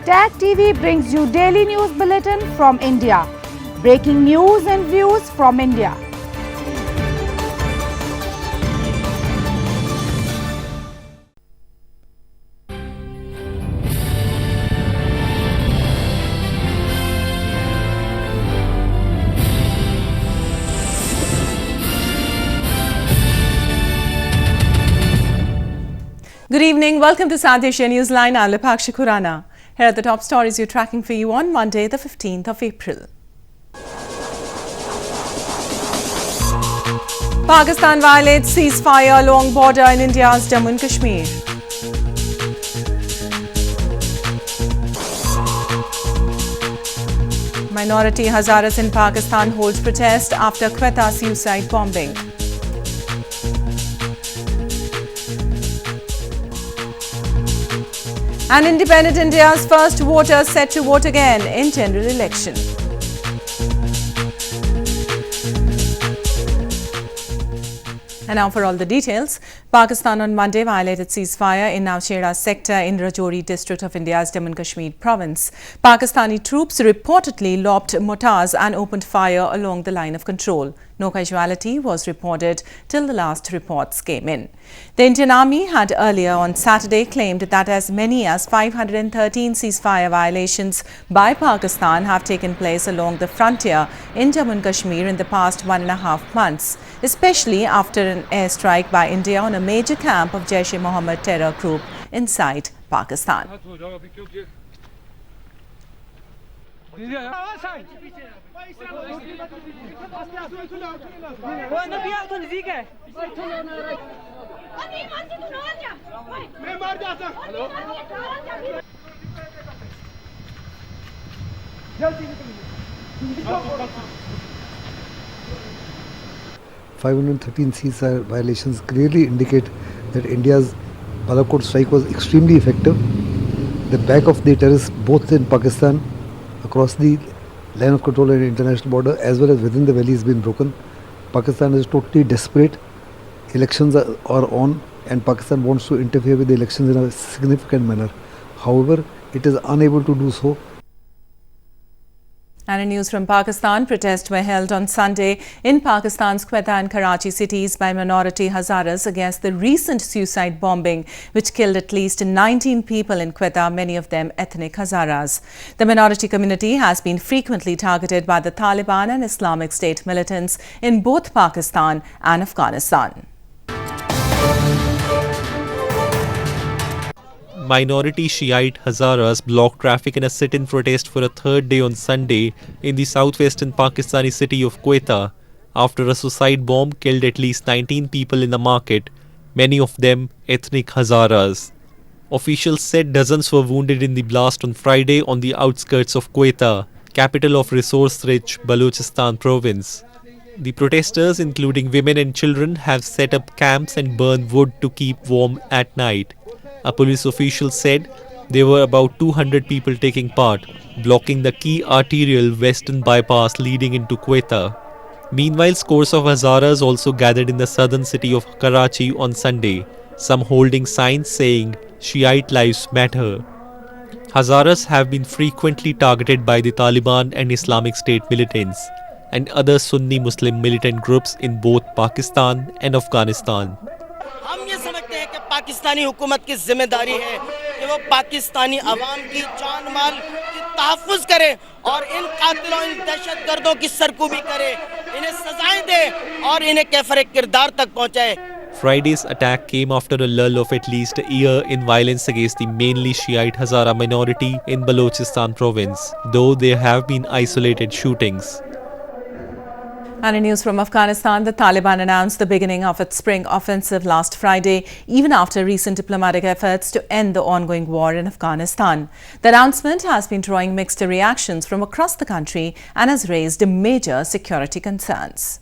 Tag TV brings you daily news bulletin from India. Breaking news and views from India. Good evening. Welcome to South Asia Newsline. I'm Lipakshi Khurana. Here are the top stories we're tracking for you on Monday, the 15th of April. Pakistan violates ceasefire along border in India's Jammu and Kashmir. Minority Hazaras in Pakistan holds protest after Quetta suicide bombing. And independent India's first voter set to vote again in general election. And now for all the details. Pakistan on Monday violated ceasefire in Nowshera sector in Rajouri district of India's Jammu and Kashmir province. Pakistani troops reportedly lobbed mortars and opened fire along the line of control. No casualty was reported till the last reports came in. The Indian Army had earlier on Saturday claimed that as many as 513 ceasefire violations by Pakistan have taken place along the frontier in Jammu and Kashmir in the past 1.5 months, especially after an airstrike by India on a major camp of Jaish-e-Mohammed terror group inside Pakistan. ceasefire violations clearly indicate that India's Balakot strike was extremely effective. The back of the terrorists, both in Pakistan, across the line of control and international border, as well as within the valley, has been broken. Pakistan is totally desperate. Elections are on, and Pakistan wants to interfere with the elections in a significant manner. However, it is unable to do so. And in news from Pakistan, protests were held on Sunday in Pakistan's Quetta and Karachi cities by minority Hazaras against the recent suicide bombing, which killed at least 19 people in Quetta, many of them ethnic Hazaras. The minority community has been frequently targeted by the Taliban and Islamic State militants in both Pakistan and Afghanistan. Minority Shiite Hazaras blocked traffic in a sit-in protest for a third day on Sunday in the southwestern Pakistani city of Quetta after a suicide bomb killed at least 19 people in the market, many of them ethnic Hazaras. Officials said dozens were wounded in the blast on Friday on the outskirts of Quetta, capital of resource-rich Balochistan province. The protesters, including women and children, have set up camps and burned wood to keep warm at night. A police official said there were about 200 people taking part, blocking the key arterial western bypass leading into Quetta. Meanwhile, scores of Hazaras also gathered in the southern city of Karachi on Sunday, some holding signs saying Shiite lives matter. Hazaras have been frequently targeted by the Taliban and Islamic State militants and other Sunni Muslim militant groups in both Pakistan and Afghanistan. हम ये समझते हैं कि पाकिस्तानी हुकूमत की जिम्मेदारी है कि वो पाकिस्तानी अवाम की जान माल की तहफ़्फ़ुज़ करे और इन कातिलों इन दहशतगर्दों की सरकूबी करे, इन्हें सजाएं दे और इन्हें कैफ़रे किरदार तक पहुंचाए. Friday's attack came after a lull of at least a year in violence against the mainly Shiite Hazara minority in Balochistan province, though there have been isolated shootings. And in news from Afghanistan, the Taliban announced the beginning of its spring offensive last Friday, even after recent diplomatic efforts to end the ongoing war in Afghanistan. The announcement has been drawing mixed reactions from across the country and has raised major security concerns.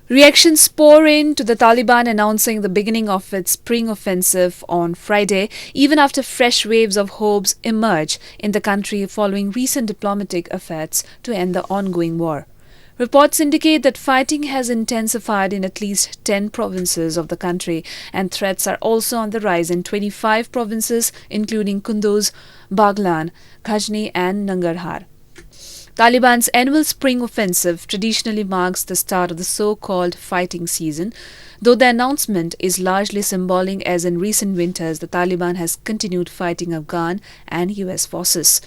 Reactions pour in to the Taliban announcing the beginning of its spring offensive on Friday, even after fresh waves of hopes emerge in the country following recent diplomatic efforts to end the ongoing war. Reports indicate that fighting has intensified in at least 10 provinces of the country, and threats are also on the rise in 25 provinces, including Kunduz, Baglan, Ghajni, and Nangarhar. Taliban's annual spring offensive traditionally marks the start of the so-called fighting season, though the announcement is largely symbolic, as in recent winters the Taliban has continued fighting Afghan and US forces.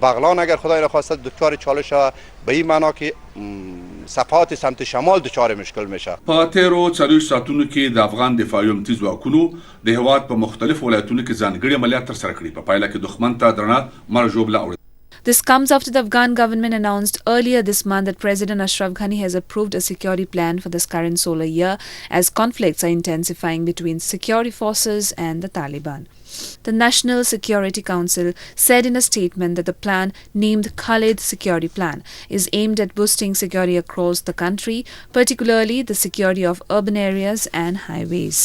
بغلان اگر خدای نخواسته دچار چالش به این معنا که صفحات سمت شمال دچار مشکل میشه. په تیرو 40 ساعتونو کې د افغان دفاعي امنیتي ځواکونو د هېواد په مختلفو ولایتونو کې ځانګړي عملیات ترسره کړي په پایله کې دښمن ته درنه مړ ژوبله اوړي. This comes after the Afghan government announced earlier this month that President Ashraf Ghani has approved a security plan for this current solar year, as conflicts are intensifying between security forces and the Taliban. The National Security Council said in a statement that the plan, named Khalid Security Plan, is aimed at boosting security across the country, particularly the security of urban areas and highways.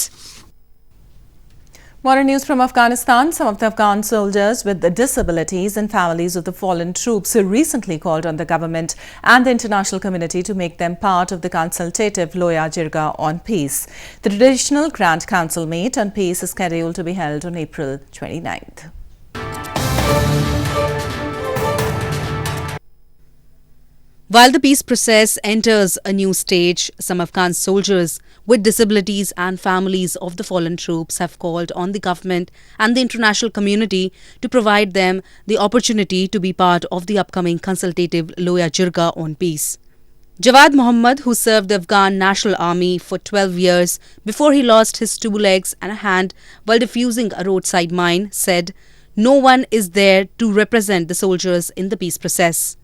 More news from Afghanistan. Some of the Afghan soldiers with disabilities and families of the fallen troops recently called on the government and the international community to make them part of the consultative Loya Jirga on peace. The traditional Grand Council meet on peace is scheduled to be held on April 29th. While the peace process enters a new stage, some Afghan soldiers with disabilities and families of the fallen troops have called on the government and the international community to provide them the opportunity to be part of the upcoming consultative Loya Jirga on peace. Jawad Muhammad, who served the Afghan National Army for 12 years before he lost his 2 legs and a hand while defusing a roadside mine, said, "No one is there to represent the soldiers in the peace process."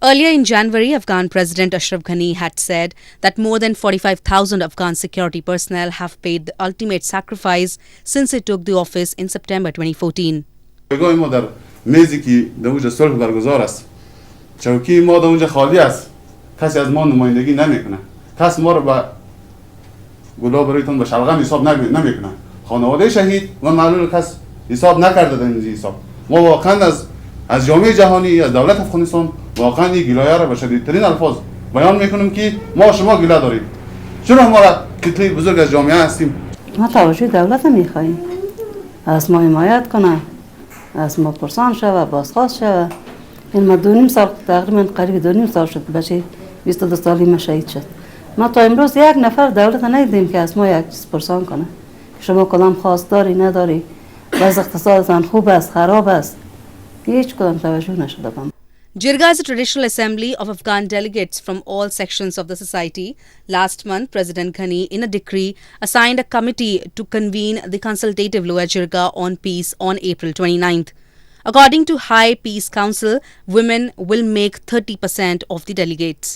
Earlier in January, Afghan President Ashraf Ghani had said that more than 45,000 Afghan security personnel have paid the ultimate sacrifice since he took the office in September 2014. جایگاه ما در میزی که در اونجا صلح برگزار است، چوکی ما در اونجا خالی است، کسی از ما نمایندگی نمیکنه، کس ما رو به گلاب رویتون به شلغم حساب نمیکنه، خانواده شهید و معلول کس حساب نکرده در این حساب. ما واقعا از جامعه جهانی، از دولت افغانستان واقعا این گلایه را به شدیدترین الفاظ بیان میکنیم که ما شما گله داریم. چرا ما را کتله بزرگ از جامعه هستیم؟ ما توجه دولت میخواهیم، از ما حمایت کنه، از ما پرسان شوه، بازخواست شوه. این ما 2.5 سال تقریبا قریب 2.5 سال شد بچه 22 سالی ما شهید شد. ما تا امروز یک نفر دولت ندیدیم که از ما یک چیز پرسان کنه. شما کدام خواست داری نداری؟ باز اقتصادتان خوب است، خراب است. هیچ کدام توجه نشده به ما. Jirga is a traditional assembly of Afghan delegates from all sections of the society. Last month, President Ghani, in a decree, assigned a committee to convene the consultative Loya Jirga on peace on April 29th. According to High Peace Council, women will make 30% of the delegates.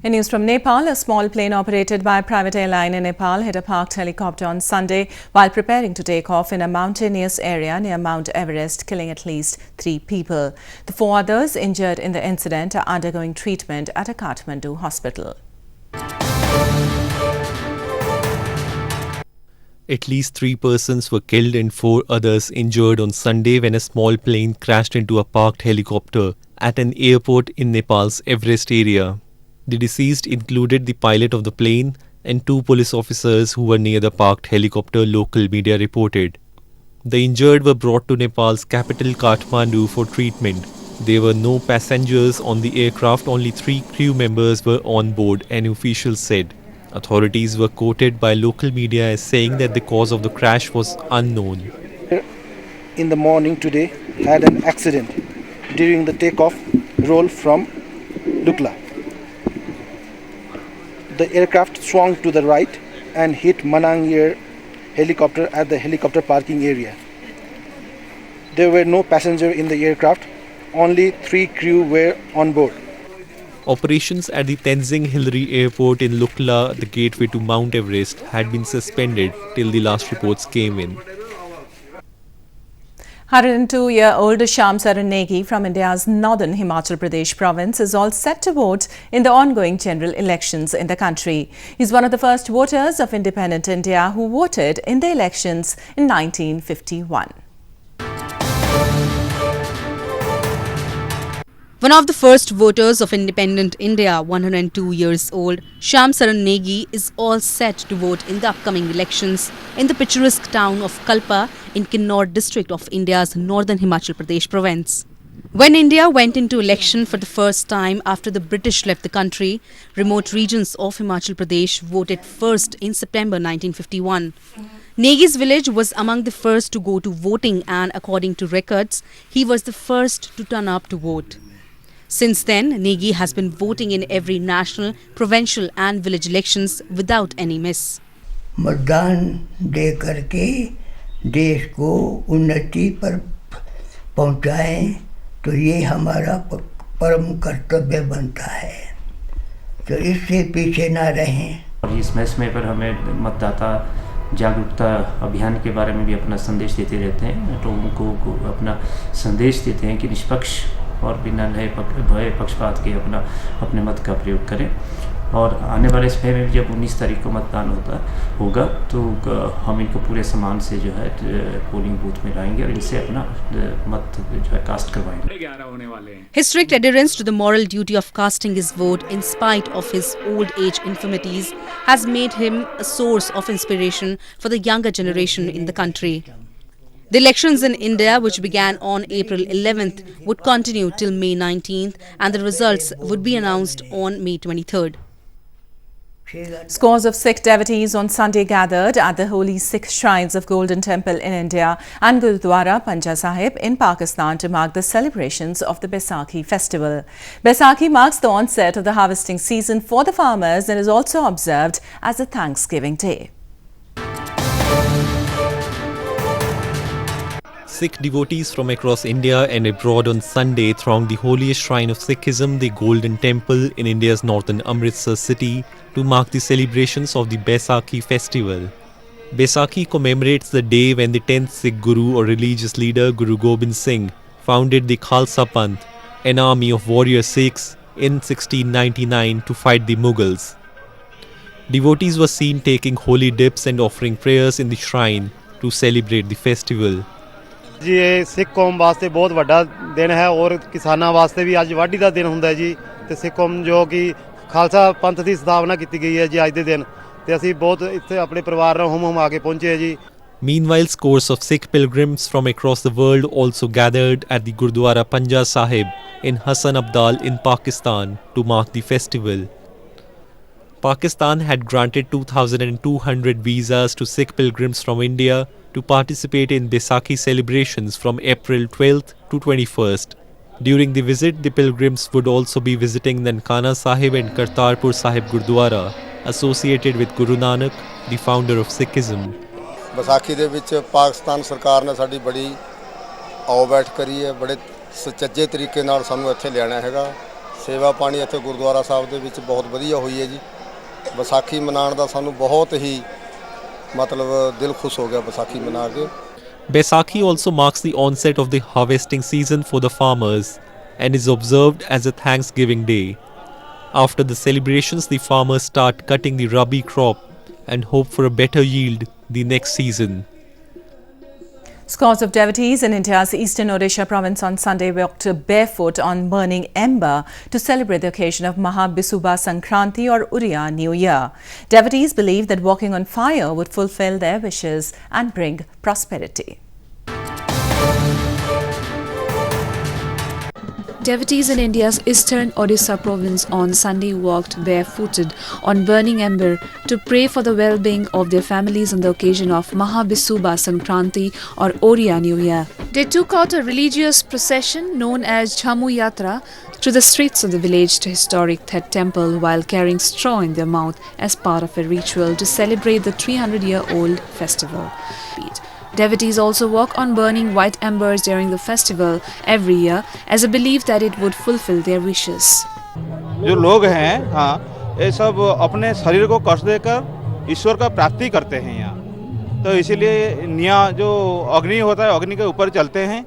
In news from Nepal, a small plane operated by a private airline in Nepal hit a parked helicopter on Sunday while preparing to take off in a mountainous area near Mount Everest, killing at least 3 people. The 4 others injured in the incident are undergoing treatment at a Kathmandu hospital. At least 3 persons were killed and 4 others injured on Sunday when a small plane crashed into a parked helicopter at an airport in Nepal's Everest area. The deceased included the pilot of the plane and 2 police officers who were near the parked helicopter, local media reported. The injured were brought to Nepal's capital Kathmandu for treatment. There were no passengers on the aircraft, only 3 crew members were on board, an official said. Authorities were quoted by local media as saying that the cause of the crash was unknown. In the morning today, had an accident during the takeoff roll from Dukla. The aircraft swung to the right and hit Manang Air helicopter at the helicopter parking area. There were no passengers in the aircraft, only 3 crew were on board. Operations at the Tenzing Hillary Airport in Lukla, the gateway to Mount Everest, had been suspended till the last reports came in. 102-year-old Sham Saran Negi from India's northern Himachal Pradesh province is all set to vote in the ongoing general elections in the country. He's one of the first voters of independent India who voted in the elections in 1951. One of the first voters of independent India, 102 years old, Shyam Saran Negi, is all set to vote in the upcoming elections in the picturesque town of Kalpa in Kinnaur district of India's northern Himachal Pradesh province. When India went into election for the first time after the British left the country, remote regions of Himachal Pradesh voted first in September 1951. Negi's village was among the first to go to voting, and according to records, he was the first to turn up to vote. Since then, Negi has been voting in every national, provincial and village elections without any miss. मतदान दे करके देश को उन्नति पर पहुंचाएं तो ये हमारा परम कर्तव्य बनता है, तो इससे पीछे ना रहें। और इस मैच में पर हमें मतदाता जागरूकता अभियान के बारे में भी अपना संदेश देते रहते हैं, तो उनको अपना संदेश देते हैं कि निष्पक्ष और बिना भय पक्षपात के अपने मत का प्रयोग करें। और आने वाले समय में जब 19 तारीख को मतदान होगा तो हम इनको पूरे सम्मान से जो है पोलिंग बूथ में लाएंगे और इनसे अपना मत जो है कास्ट करवाएंगे। His strict adherence to the moral duty of casting his vote in spite of his old age infirmities has made him a source of inspiration for the younger generation in the country. The elections in India, which began on April 11th, would continue till May 19th, and the results would be announced on May 23rd. Scores of Sikh devotees on Sunday gathered at the holy Sikh shrines of Golden Temple in India and Gurudwara Panja Sahib in Pakistan to mark the celebrations of the Baisakhi festival. Baisakhi marks the onset of the harvesting season for the farmers and is also observed as a Thanksgiving Day. Sikh devotees from across India and abroad on Sunday thronged the holiest shrine of Sikhism, the Golden Temple in India's northern Amritsar city, to mark the celebrations of the Baisakhi festival. Baisakhi commemorates the day when the 10th Sikh Guru or religious leader Guru Gobind Singh founded the Khalsa Panth, an army of warrior Sikhs, in 1699 to fight the Mughals. Devotees were seen taking holy dips and offering prayers in the shrine to celebrate the festival. जी ये सिख कौम वास्ते बहुत वड्डा दिन है और किसानां वास्ते भी अज वाਢੀ ਦਾ दिन ਹੁੰਦਾ है जी, ਤੇ ਸਿੱਖ ਕੌਮ ਜੋ ਕਿ ਖਾਲਸਾ ਪੰਥ ਦੀ ਸਥਾਪਨਾ ਕੀਤੀ ਗਈ ਹੈ ਜੀ ਅੱਜ ਦੇ ਦਿਨ, ਤੇ ਅਸੀਂ ਬਹੁਤ ਇੱਥੇ ਆਪਣੇ ਪਰਿਵਾਰ ਨਾਲ ਹੁਮ ਆ ਕੇ ਪਹੁੰਚੇ ਹਾਂ ਜੀ। Meanwhile, scores of Sikh pilgrims from across the world also gathered at the Gurudwara Panja Sahib in Hassan Abdal in Pakistan to mark the festival. Pakistan had granted 2,200 visas to Sikh pilgrims from India to participate in Baisakhi celebrations from April 12th to 21st. During the visit, the pilgrims would also be visiting Nankana Sahib and Kartarpur Sahib Gurdwara, associated with Guru Nanak, the founder of Sikhism. Vaisakhi ਦੇ ਵਿੱਚ ਪਾਕਿਸਤਾਨ ਸਰਕਾਰ ਨੇ ਸਾਡੀ ਬੜੀ ਆਓ ਬੈਠ ਕਰੀ ਹੈ, ਬੜੇ ਸੁਚੱਜੇ ਤਰੀਕੇ ਨਾਲ ਸਾਨੂੰ ਇੱਥੇ ਲਿਆਣਾ ਹੈਗਾ। ਸੇਵਾ ਪਾਣੀ ਇੱਥੇ ਗੁਰਦੁਆਰਾ ਸਾਹਿਬ ਦੇ ਵਿੱਚ ਬਹੁਤ ਵਧੀਆ ਹੋਈ ਹੈ ਜੀ। ਵਿਸਾਖੀ ਮਨਾਉਣ ਦਾ ਸਾਨੂੰ ਬਹੁਤ ਹੀ मतलब दिल खुश हो गया बैसाखी मना के। Baisakhi also marks the onset of the harvesting season for the farmers and is observed as a Thanksgiving Day. After the celebrations, the farmers start cutting the rabi crop and hope for a better yield the next season. Scores of devotees in India's eastern Odisha province on Sunday walked barefoot on burning ember to celebrate the occasion of Mahabisuba Sankranti or Uriya New Year. Devotees believe that walking on fire would fulfill their wishes and bring prosperity. Devotees in India's eastern Odisha province on Sunday walked barefooted on burning ember to pray for the well-being of their families on the occasion of Mahabisuba Sankranti or Uriya New Year. They took out a religious procession known as Jhamu Yatra to the streets of the village to historic Thet temple while carrying straw in their mouth as part of a ritual to celebrate the 300-year-old festival. Devotees also walk on burning white embers during the festival every year as a belief that it would fulfill their wishes. जो लोग हैं हाँ ये सब अपने शरीर को कष्ट देकर ईश्वर का प्राप्ति करते हैं यहाँ, तो इसीलिए निया जो अग्नि होता है अग्नि के ऊपर चलते हैं।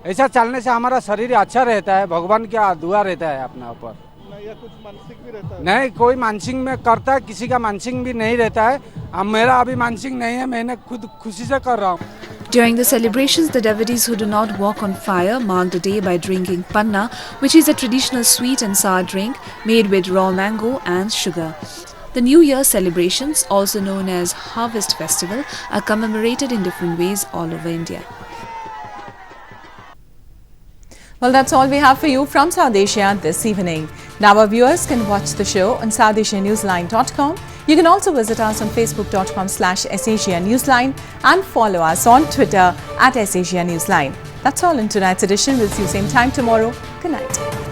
ऐसा चलने से हमारा शरीर अच्छा रहता है, भगवान का दुआ रहता है अपना ऊपर। कुछ मानसिक भी रहता है? नहीं, कोई मानसिक में करता है, किसी का मानसिक भी नहीं रहता है। अब मेरा अभी मानसिक नहीं है, मैंने खुद खुशी से कर रहा हूँ। During the celebrations, the devotees who do not walk on fire mark the day by drinking panna, which is a traditional sweet and sour drink made with raw mango and sugar. The New Year celebrations, also known as Harvest Festival, are commemorated in different ways all over India. Well, that's all we have for you from South Asia this evening. Now our viewers can watch the show on SouthAsiaNewsline.com. You can also visit us on Facebook.com/SAsiaNewsline and follow us on Twitter @SAsiaNewsline. That's all in tonight's edition. We'll see you same time tomorrow. Good night.